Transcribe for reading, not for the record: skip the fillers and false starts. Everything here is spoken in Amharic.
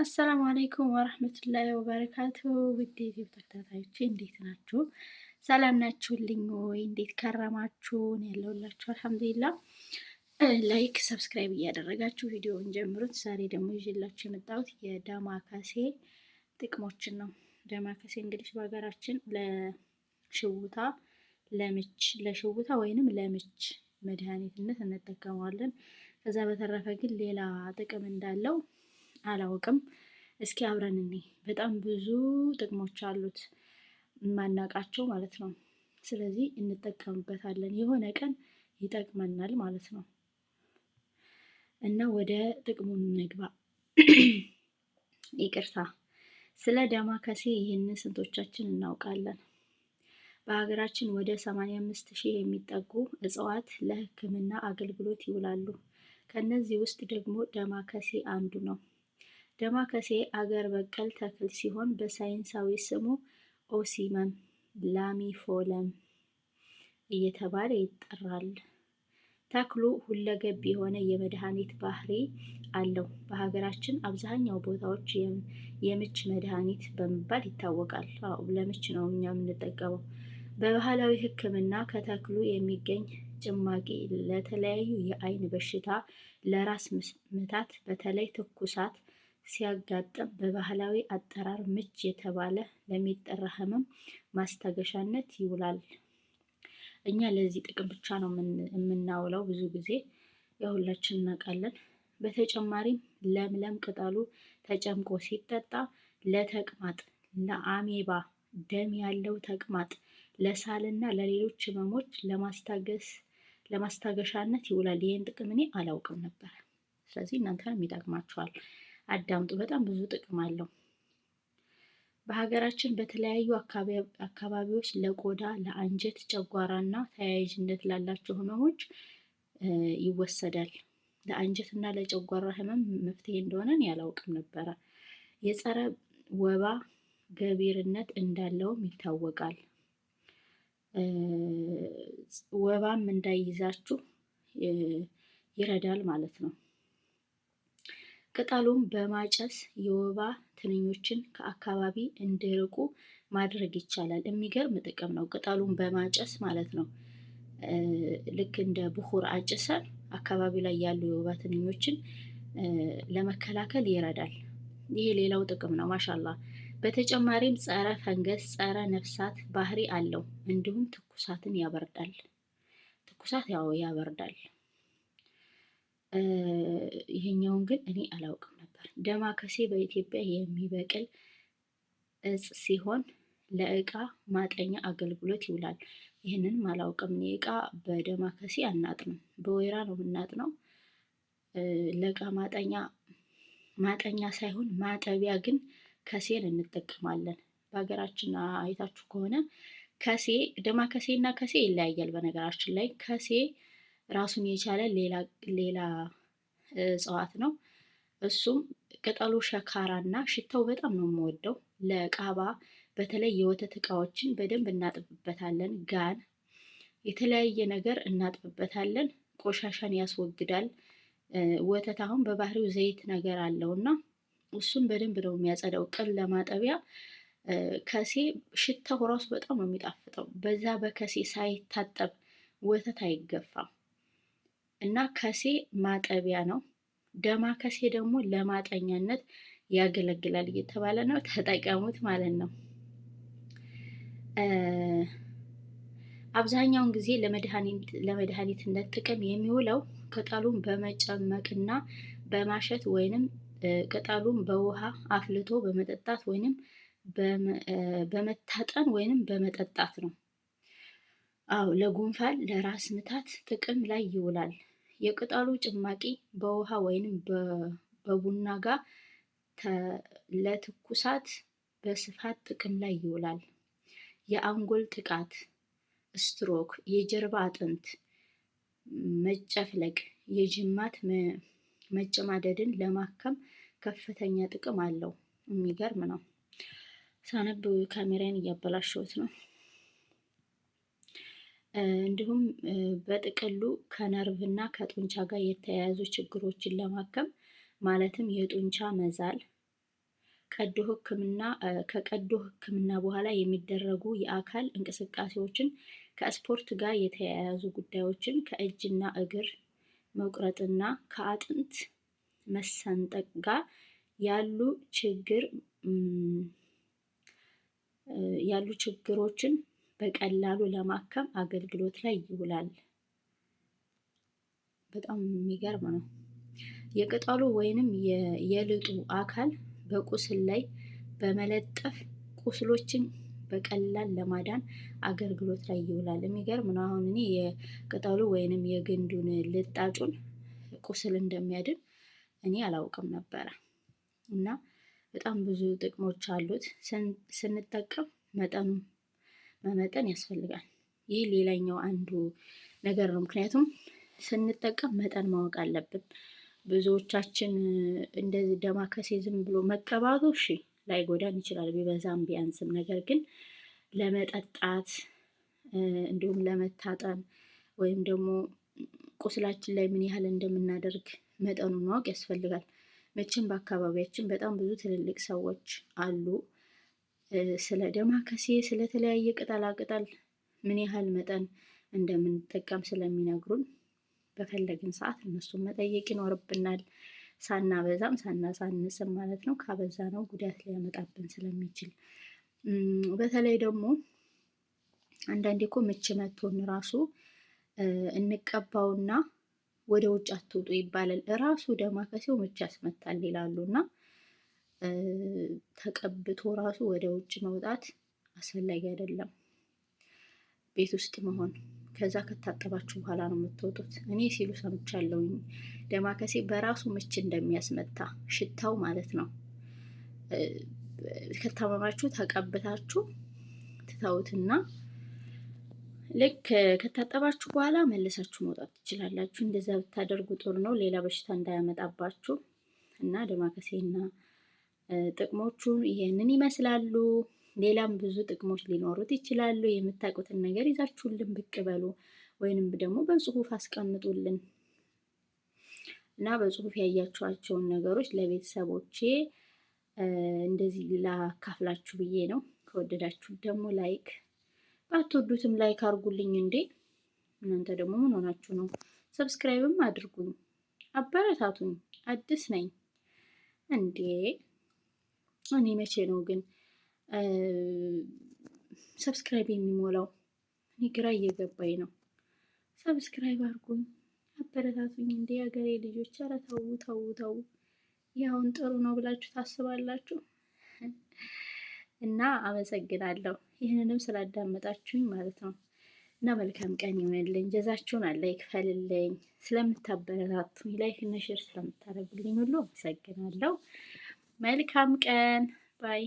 አሰላሙ አለይኩም ወረህመቱላሂ ወበረካቱ። ውድ የዩቲዩብ ተከታታዮቼ እንዴት ናችሁ? ሰላም ናችሁልኝ ወይ? እንዴት ከረማችሁ? ያለሁላችሁ አልሐምዱሊላህ። ላይክ ሰብስክራይብ እያደረጋችሁ ቪዲዮውን ጀምሩት። ዛሬ ደግሞ ይዤላችሁ የመጣሁት የዳማከሴ ጥቅሞችን ነው። ዳማከሴ እንግዲህ በሀገራችን ለሽውታ ወይንም ለምች መድኃኒትነት እንጠቀመዋለን። ከዛ በተረፈ ግን ሌላ ጥቅም እንዳለው አላውቅም። እስኪ አብረን እንይ። በጣም ብዙ ጥቅሞች አሉት የማናውቃቸው ማለት ነው። ስለዚህ እንጠቀምበታለን፣ የሆነ ቀን ይጠቅመናል ማለት ነው። እና ወደ ጥቅሙ እንግባ። ይቅርታ፣ ስለ ዳማከሴ ይህን ስንቶቻችን እናውቃለን? በሀገራችን ወደ 85,000 የሚጠጉ እጽዋት ለሕክምና አገልግሎት ይውላሉ። ከነዚህ ውስጥ ደግሞ ዳማከሴ አንዱ ነው። ዳማከሴ አገር በቀል ተክል ሲሆን በሳይንሳዊ ስሙ ኦሲመም ላሚፎለም እየተባለ ይጠራል። ተክሉ ሁለገብ የሆነ የመድኃኒት ባህሪ አለው። በሀገራችን አብዛኛው ቦታዎች የምች መድኃኒት በመባል ይታወቃል። ለምች ነው እኛ የምንጠቀመው። በባህላዊ ሕክምና ከተክሉ የሚገኝ ጭማቂ ለተለያዩ የአይን በሽታ፣ ለራስ ምታት፣ በተለይ ትኩሳት ሲያጋጥም በባህላዊ አጠራር ምች የተባለ ለሚጠራ ህመም ማስታገሻነት ይውላል። እኛ ለዚህ ጥቅም ብቻ ነው የምናውለው። ብዙ ጊዜ የሁላችን እናውቃለን። በተጨማሪም ለምለም ቅጠሉ ተጨምቆ ሲጠጣ ለተቅማጥ፣ ለአሜባ፣ ደም ያለው ተቅማጥ፣ ለሳልና ለሌሎች ህመሞች ለማስታገሻነት ይውላል። ይህን ጥቅም እኔ አላውቅም ነበር። ስለዚህ እናንተንም ይጠቅማችኋል፣ አዳምጡ። በጣም ብዙ ጥቅም አለው። በሀገራችን በተለያዩ አካባቢዎች ለቆዳ፣ ለአንጀት፣ ጨጓራና ተያያዥነት ላላቸው ህመሞች ይወሰዳል። ለአንጀት እና ለጨጓራ ህመም መፍትሄ እንደሆነ እኔ አላውቅም ነበረ። የጸረ ወባ ገቢርነት እንዳለውም ይታወቃል። ወባም እንዳይይዛችሁ ይረዳል ማለት ነው። ቅጠሉም በማጨስ የወባ ትንኞችን ከአካባቢ እንዲርቁ ማድረግ ይቻላል። የሚገርም ጥቅም ነው። ቅጠሉን በማጨስ ማለት ነው። ልክ እንደ ብኹር አጭሰን አካባቢ ላይ ያሉ የወባ ትንኞችን ለመከላከል ይረዳል። ይሄ ሌላው ጥቅም ነው። ማሻላ። በተጨማሪም ጸረ ፈንገስ፣ ጸረ ነፍሳት ባህሪ አለው። እንዲሁም ትኩሳትን ያበርዳል። ትኩሳት ያበርዳል። ይሄኛውን ግን እኔ አላውቅም ነበር። ዳማከሴ በኢትዮጵያ የሚበቅል እጽ ሲሆን ለእቃ ማጠኛ አገልግሎት ይውላል። ይህንንም አላውቅም። እኔ እቃ በዳማከሴ አናጥንም፣ በወይራ ነው የምናጥነው። ለእቃ ማጠኛ ሳይሆን ማጠቢያ ግን ከሴን እንጠቀማለን። በሀገራችን አይታችሁ ከሆነ ከሴ፣ ዳማከሴ እና ከሴ ይለያያል። በነገራችን ላይ ከሴ ራሱን የቻለ ሌላ እጽዋት ነው። እሱም ቅጠሉ ሸካራ እና ሽታው በጣም ነው የምወደው። ለቃባ በተለይ የወተት እቃዎችን በደንብ እናጥብበታለን። ጋን፣ የተለያየ ነገር እናጥብበታለን። ቆሻሻን ያስወግዳል። ወተት አሁን በባህሪው ዘይት ነገር አለው እና እሱን በደንብ ነው የሚያጸዳው። ቅል ለማጠቢያ ከሴ ሽታው ራሱ በጣም ነው የሚጣፍጠው። በዛ በከሴ ሳይታጠብ ወተት አይገፋም እና ከሴ ማጠቢያ ነው። ዳማከሴ ደግሞ ለማጠኛነት ያገለግላል እየተባለ ነው። ተጠቀሙት ማለት ነው። አብዛኛውን ጊዜ ለመድኃኒትነት ጥቅም የሚውለው ቅጠሉን በመጨመቅና በማሸት ወይንም ቅጠሉን በውሃ አፍልቶ በመጠጣት ወይንም በመታጠን ወይንም በመጠጣት ነው። ለጉንፋን፣ ለራስ ምታት ጥቅም ላይ ይውላል። የቅጠሉ ጭማቂ በውሃ ወይንም በቡና ጋር ለትኩሳት በስፋት ጥቅም ላይ ይውላል። የአንጎል ጥቃት፣ ስትሮክ፣ የጀርባ አጥንት መጨፍለቅ፣ የጅማት መጨማደድን ለማከም ከፍተኛ ጥቅም አለው። የሚገርም ነው። ሳነብ ካሜራዬን እያበላሸሁት ነው። እንዲሁም በጥቅሉ ከነርቭ እና ከጡንቻ ጋር የተያያዙ ችግሮችን ለማከም ማለትም የጡንቻ መዛል፣ ከቀዶ ሕክምና በኋላ የሚደረጉ የአካል እንቅስቃሴዎችን፣ ከስፖርት ጋር የተያያዙ ጉዳዮችን፣ ከእጅና እግር መቁረጥና ከአጥንት መሰንጠቅ ጋር ያሉ ችግሮችን በቀላሉ ለማከም አገልግሎት ላይ ይውላል። በጣም የሚገርም ነው። የቅጠሉ ወይንም የልጡ አካል በቁስል ላይ በመለጠፍ ቁስሎችን በቀላል ለማዳን አገልግሎት ላይ ይውላል። የሚገርም ነው። አሁን እኔ የቅጠሉ ወይንም የግንዱን ልጣጩን ቁስል እንደሚያድን እኔ አላውቅም ነበረ እና በጣም ብዙ ጥቅሞች አሉት። ስንጠቀም መጠኑን መመጠን ያስፈልጋል። ይህ ሌላኛው አንዱ ነገር ነው። ምክንያቱም ስንጠቀም መጠን ማወቅ አለብን። ብዙዎቻችን እንደዚህ ደማከሴ ዝም ብሎ መቀባቱ እሺ ላይጎዳን ይችላል ቢበዛም ቢያንስም፣ ነገር ግን ለመጠጣት እንዲሁም ለመታጠን ወይም ደግሞ ቁስላችን ላይ ምን ያህል እንደምናደርግ መጠኑን ማወቅ ያስፈልጋል። መቼም በአካባቢያችን በጣም ብዙ ትልልቅ ሰዎች አሉ ስለ ደማከሴ ስለተለያየ ቅጠላ ቅጠል ምን ያህል መጠን እንደምንጠቀም ስለሚነግሩን በፈለግን ሰዓት እነሱን መጠየቅ ይኖርብናል። ሳናበዛም ሳናሳንስም ማለት ነው። ካበዛ ነው ጉዳት ሊያመጣብን ስለሚችል በተለይ ደግሞ አንዳንዴ እኮ ምች መቶን ራሱ እንቀባውና ወደ ውጭ አትውጡ ይባላል። ራሱ ደማከሴው ምች ያስመታል ይላሉ እና ተቀብቶ ራሱ ወደ ውጭ መውጣት አስፈላጊ አይደለም። ቤት ውስጥ መሆን ከዛ ከታጠባችሁ በኋላ ነው የምትወጡት። እኔ ሲሉ ሰምቻለሁኝ ደማከሴ በራሱ ምች እንደሚያስመታ ሽታው ማለት ነው። ከታመማችሁ ተቀብታችሁ ትተውትና ልክ ከታጠባችሁ በኋላ መልሳችሁ መውጣት ትችላላችሁ። እንደዛ ብታደርጉ ጥሩ ነው፣ ሌላ በሽታ እንዳያመጣባችሁ እና ደማከሴና ጥቅሞቹ ይሄንን ይመስላሉ። ሌላም ብዙ ጥቅሞች ሊኖሩት ይችላሉ። የምታውቁትን ነገር ይዛችሁልን ብቅ በሉ ወይንም ደግሞ በጽሁፍ አስቀምጡልን እና በጽሁፍ ያያችኋቸውን ነገሮች ለቤተሰቦቼ እንደዚህ ላካፍላችሁ ብዬ ነው። ከወደዳችሁት ደግሞ ላይክ፣ ባትወዱትም ላይክ አድርጉልኝ። እንዴ እናንተ ደግሞ ምን ሆናችሁ ነው? ሰብስክራይብም አድርጉኝ፣ አበረታቱኝ። አዲስ ነኝ እንዴ። እኔ መቼ ነው ግን ሰብስክራይብ የሚሞላው? እኔ ግራ እየገባኝ ነው። ሰብስክራይብ አድርጉኝ፣ አበረታቱኝ። እንዴ ሀገሬ ልጆች፣ ኧረ ተው ተው ተው። ያውን ጥሩ ነው ብላችሁ ታስባላችሁ? እና አመሰግናለሁ ይህንንም ስላዳመጣችሁኝ ማለት ነው። እና መልካም ቀን ይሆንልኝ። ጀዛችሁን አላህ ይክፈልልኝ። ስለምታበረታቱኝ ላይክ እና ሼር ስለምታደርጉልኝ ሁሉ አመሰግናለሁ። መልካም ቀን ባይ